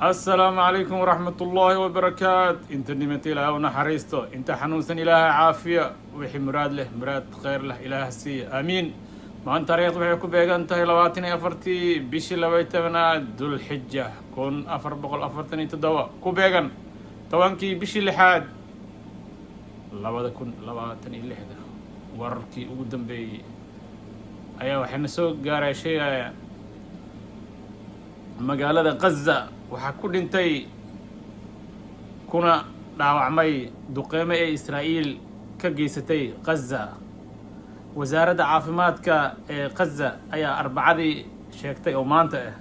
السلام عليكم ورحمة الله وبركاته. انت نمت إله ونحريسته، انت حنوسن إله عافية وحي مراد له مراد خير له إله سي آمين. ما أنت رياض وحيكو بيغان تهي لواتني أفرتي بيشي لويتنا ذو الحجة كون أفر بقول أفرتني تدوا كو بيغان توانكي بيشي لحاد لوادا كون لواتني لحدا وركي أودن بي أيا وحين سوق قاري شيء magaalada Gaza waxaa ku dhintay kuna dhaawacmay duqeymo ee Israa'iil ka geysatay Gaza. wasaaradda caafimaadka ee Gaza ayaa Arbacadii sheegtay oo maanta ah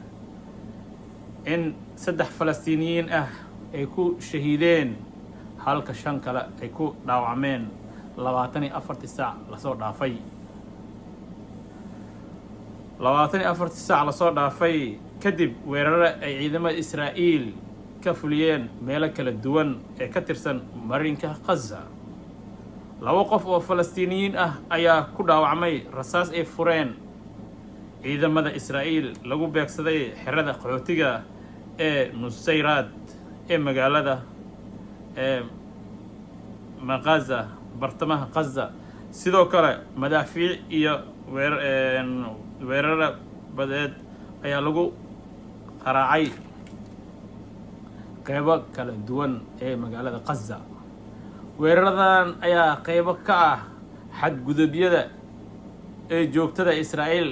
in 3 Falastiiniyiin ah ay ku shahiideen halka 5 kale ay ku dhaawacmeen 24 saac la soo dhaafay. 24 saac la soo dhaafay kadib weeraro ay ciidamada Israa'iil ka fuliyeen meelo kala duwan ee ka tirsan marinka Gaza. 2 qof oo Falastiiniyiin ah ayaa ku dhaawacmay rasaas ay fureen ciidamada Israa'iil lagu beegsaday xerada qaxootiga ee Nusayraad ee magaalada Gaza bartamaha Gaza. sidoo kale madaafiic iyo weeraro badeed ayaa lagu qaraacay qaybo kala duwan ee magaalada Gaza. weeraradan ayaa qaybo ka ah xadgudubyada ee joogtada Israa'iil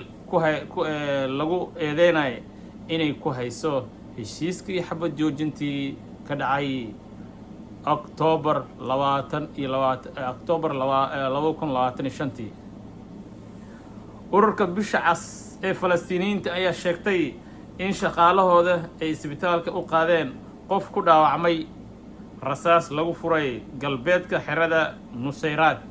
lagu eedeynay inay ku hayso heshiiskii xabad joojintii ka dhacay October 2025. ururka bisha cas ee Falastiiniyiinta ayaa sheegtay in shaqaalahooda ay isbitaalka u qaadeen qof ku dhaawacmay rasaas lagu furay galbeedka xerada Nusayraad.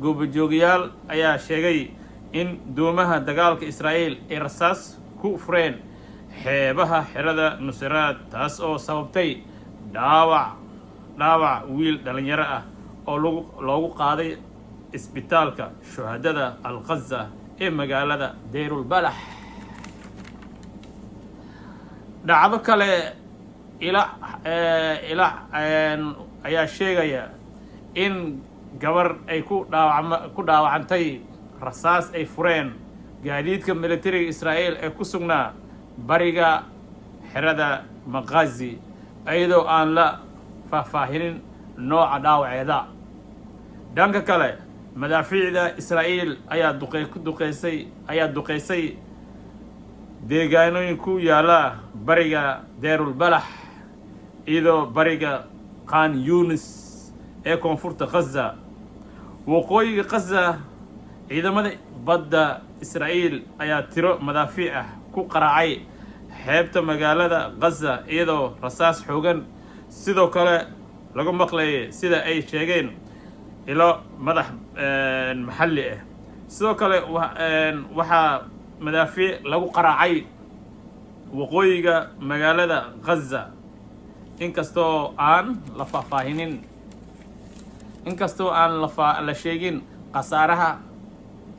goobjoogayaal ayaa sheegay in doomaha dagaalka Israa'iil ay rasaas ku fureen xeebaha xerada Nusayraad, taas oo sababtay dhaawac wiil dhalinyaro ah oo loogu qaaday isbitaalka shuhadada Al-Gaza ee magaalada Deirul Balax. dhacdo kale ayaa sheegaya in gabar ay ku dhaawacantay rasaas ay fureen gaadiidka militariga Israa'iil ee ku sugnaa bariga xerada Maghazi iyadoo aan la faahfaahinin nooca dhaawaceeda. dhanka kale madaafiicda Israa'iil ayaa duqeysay deegaanooyin ku yaala bariga Deirul Balax iyadoo bariga Khan Yunis ee koonfurta Gaza. waqooyiga Gaza ciidamada badda Israa'iil ayaa tiro madaafiic ah ku qaraacay xeebta magaalada Gaza iyadoo rasaas xoogan sidoo kale lagu maqlayay sida ay sheegeen ilo maxalli ah. sidoo kale waxaa madaafiic lagu qaraacay waqooyiga magaalada Gaza inkastoo aan la sheegin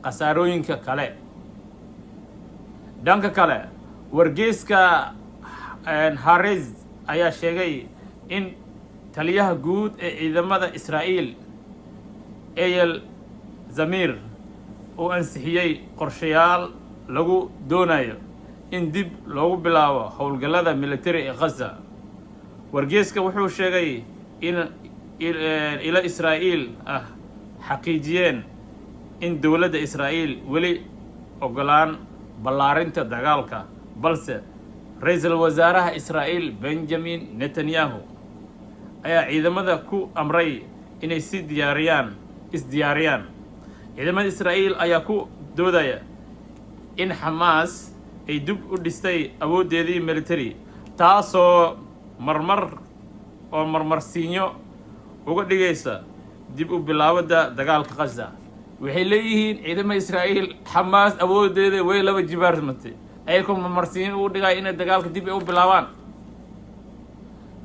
qasaarooyinka kale. dhanka kale wargeyska Haaretz ayaa sheegay in taliyaha guud ee ciidamada Israa'iil Eyal Zamir uu ansixiyay qorshayaal lagu doonayo in dib loogu bilaabo howlgallada militari ee Gaza. wargeyska wuxuu sheegay in ila Israa'iil ah xaqiijiyeen in dowladda Israa'iil weli ogolaan ballaarinta dagaalka, balse ra'iisul wasaaraha Israa'iil Benjamin Netanyahu ayaa ciidamada ku amray inay isdiyaariyaan. ciidamada Israa'iil ayaa ku doodaya in Hamas ay dib u dhistay awoodeedii military, taasoo marmarsiinyo uga dhigaysa dib u bilaabada dagaalka Gaza. waxay leeyihiin ciidamada Israa'iil Hamas awoodeeda way laba jibaarmatay ayagoo marmarsiinyo uga dhigay inay dagaalka dib u bilaabaan.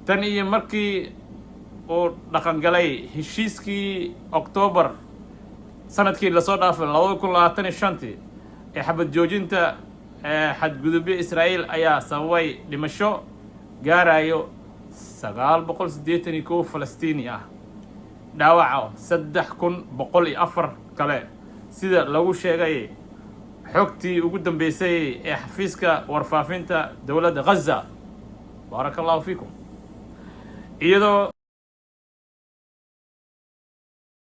tan iyo markii uu dhaqan galay heshiiskii October sanadkii la soo dhaafay 2025 ee xabad joojinta xadgudubyo Israa'iil ayaa sababay dhimasho gaarayo 981 Falastiini ah, dhaawaca 3104 kale sida lagu sheegay xogtii ugu dambeysay ee xafiiska warfaafinta dowladda Gaza. barakallahu fiikum. iyadoo